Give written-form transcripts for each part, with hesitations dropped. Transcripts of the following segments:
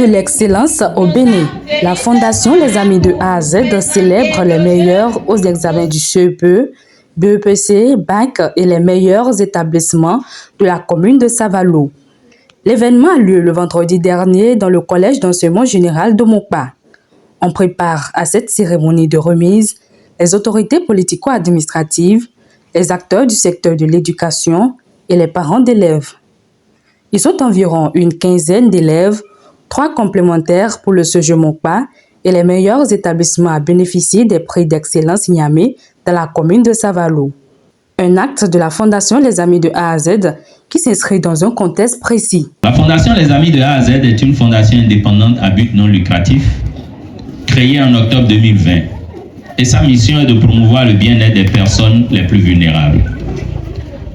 de l'excellence au Bénin. La Fondation Les Amis de A à Z célèbre les meilleurs aux examens du CEPE, BEPC, Bac et les meilleurs établissements de la commune de Savalou. L'événement a lieu le vendredi dernier dans le collège d'enseignement général de Mokpa. On prépare à cette cérémonie de remise les autorités politico-administratives, les acteurs du secteur de l'éducation et les parents d'élèves. Ils sont environ une quinzaine d'élèves, 3 complémentaires pour le CEGE Mokpa et les meilleurs établissements à bénéficier des prix d'excellence Niamey dans la commune de Savalou. Un acte de la Fondation Les Amis de A à Z qui s'inscrit dans un contexte précis. La Fondation Les Amis de A à Z est une fondation indépendante à but non lucratif créée en octobre 2020 et sa mission est de promouvoir le bien-être des personnes les plus vulnérables.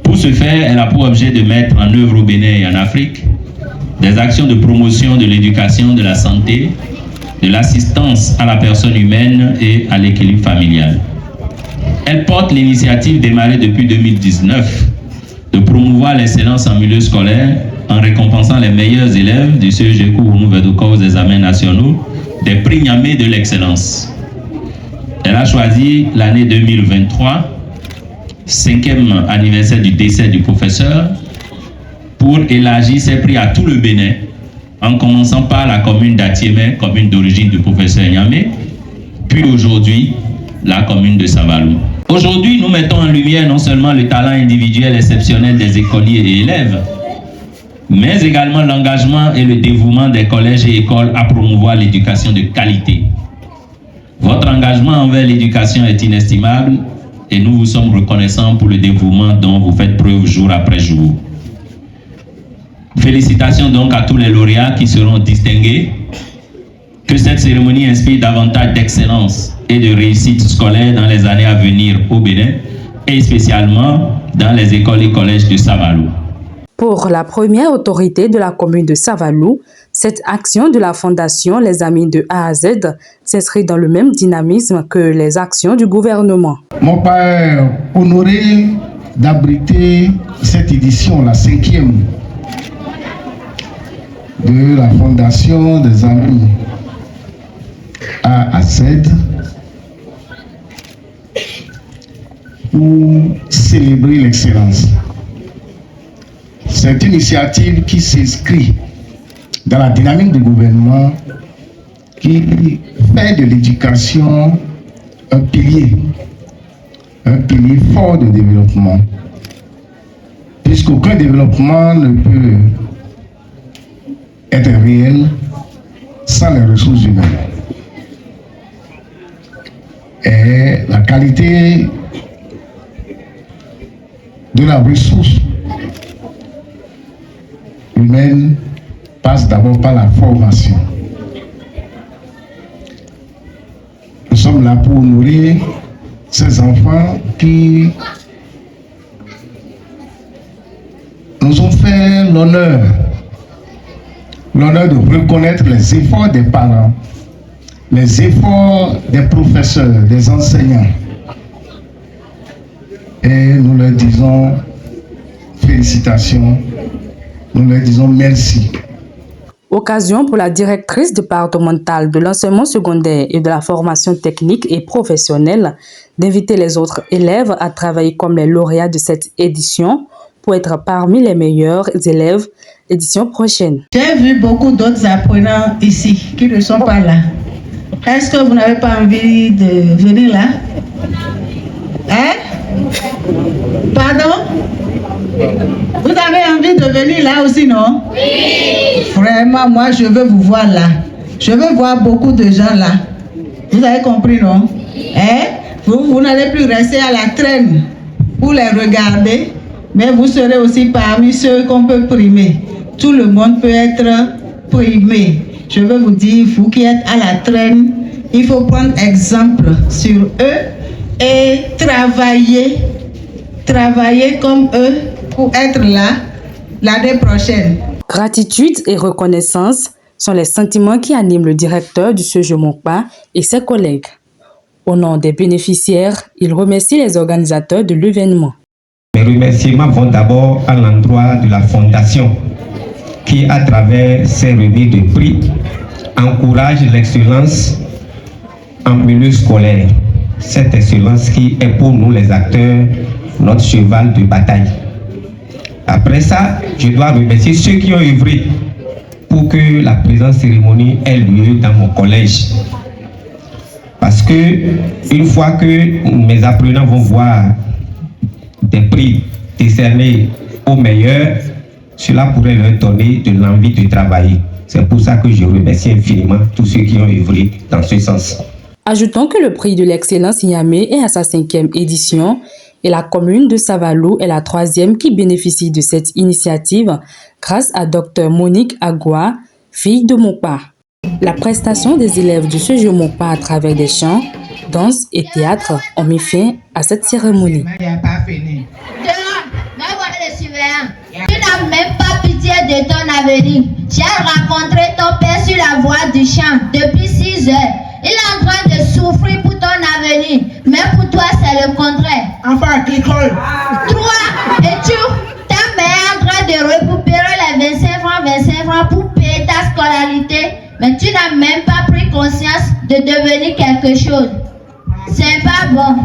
Pour ce faire, elle a pour objet de mettre en œuvre au Bénin et en Afrique des actions de promotion de l'éducation, de la santé, de l'assistance à la personne humaine et à l'équilibre familial. Elle porte l'initiative démarrée depuis 2019 de promouvoir l'excellence en milieu scolaire en récompensant les meilleurs élèves du CEG aux examens nationaux des prix Niamey de l'excellence. Elle a choisi l'année 2023, 5e anniversaire du décès du professeur, pour élargir ses prix à tout le Bénin, en commençant par la commune d'Atiémé, commune d'origine du professeur Niamey, puis aujourd'hui, la commune de Savalou. Aujourd'hui, nous mettons en lumière non seulement le talent individuel exceptionnel des écoliers et élèves, mais également l'engagement et le dévouement des collèges et écoles à promouvoir l'éducation de qualité. Votre engagement envers l'éducation est inestimable et nous vous sommes reconnaissants pour le dévouement dont vous faites preuve jour après jour. Félicitations donc à tous les lauréats qui seront distingués. Que cette cérémonie inspire davantage d'excellence et de réussite scolaire dans les années à venir au Bénin et spécialement dans les écoles et collèges de Savalou. Pour la première autorité de la commune de Savalou, cette action de la Fondation Les Amis de A à Z s'inscrit dans le même dynamisme que les actions du gouvernement. Mon père honoré d'abriter cette édition, la 5e de la Fondation des Amis A à Z, pour célébrer l'excellence. C'est une initiative qui s'inscrit dans la dynamique du gouvernement qui fait de l'éducation un pilier fort de développement, puisqu'aucun développement ne peut être réel sans les ressources humaines. Et la qualité de la ressource humaine passe d'abord par la formation. Nous sommes là pour nourrir ces enfants qui nous ont fait l'honneur de reconnaître les efforts des parents, les efforts des professeurs, des enseignants. Et nous leur disons félicitations, nous leur disons merci. Occasion pour la directrice départementale de l'enseignement secondaire et de la formation technique et professionnelle d'inviter les autres élèves à travailler comme les lauréats de cette édition pour être parmi les meilleurs élèves l'édition prochaine. J'ai vu beaucoup d'autres apprenants ici qui ne sont pas là. Est-ce que vous n'avez pas envie de venir là? Hein? Pardon? Vous avez envie de venir là aussi, non? Oui! Vraiment, moi, je veux vous voir là. Je veux voir beaucoup de gens là. Vous avez compris, non? Hein? Vous n'allez plus rester à la traîne pour les regarder, mais vous serez aussi parmi ceux qu'on peut primer. Tout le monde peut être primé. Je veux vous dire, vous qui êtes à la traîne, il faut prendre exemple sur eux et travailler comme eux pour être là l'année prochaine. Gratitude et reconnaissance sont les sentiments qui animent le directeur du CEGE Mokpa et ses collègues. Au nom des bénéficiaires, il remercie les organisateurs de l'événement. Mes remerciements vont d'abord à l'endroit de la Fondation qui, à travers ses remises de prix, encourage l'excellence en milieu scolaire. Cette excellence qui est pour nous les acteurs notre cheval de bataille. Après ça, je dois remercier ceux qui ont œuvré pour que la présente cérémonie ait lieu dans mon collège. Parce que une fois que mes apprenants vont voir des prix décernés aux meilleurs, cela pourrait leur donner de l'envie de travailler. C'est pour ça que je remercie infiniment tous ceux qui ont œuvré dans ce sens. Ajoutons que le prix de l'excellence Niamey est à sa 5e édition et la commune de Savalou est la 3e qui bénéficie de cette initiative grâce à Dr Monique Agua, fille de Mokpa. La prestation des élèves du CEGE Mokpa à travers des chants, danses et théâtres ont mis fin à cette cérémonie. Tu n'as même pas pitié de ton avenir. J'ai rencontré ton père sur la voie du champ depuis 6 heures. Il est en train de souffrir pour ton avenir. Mais pour toi, c'est le contraire. Enfin, l'école. Toi et tu, ta mère est en train de récupérer les 25 francs pour payer ta scolarité. Mais tu n'as même pas pris conscience de devenir quelque chose. C'est pas bon.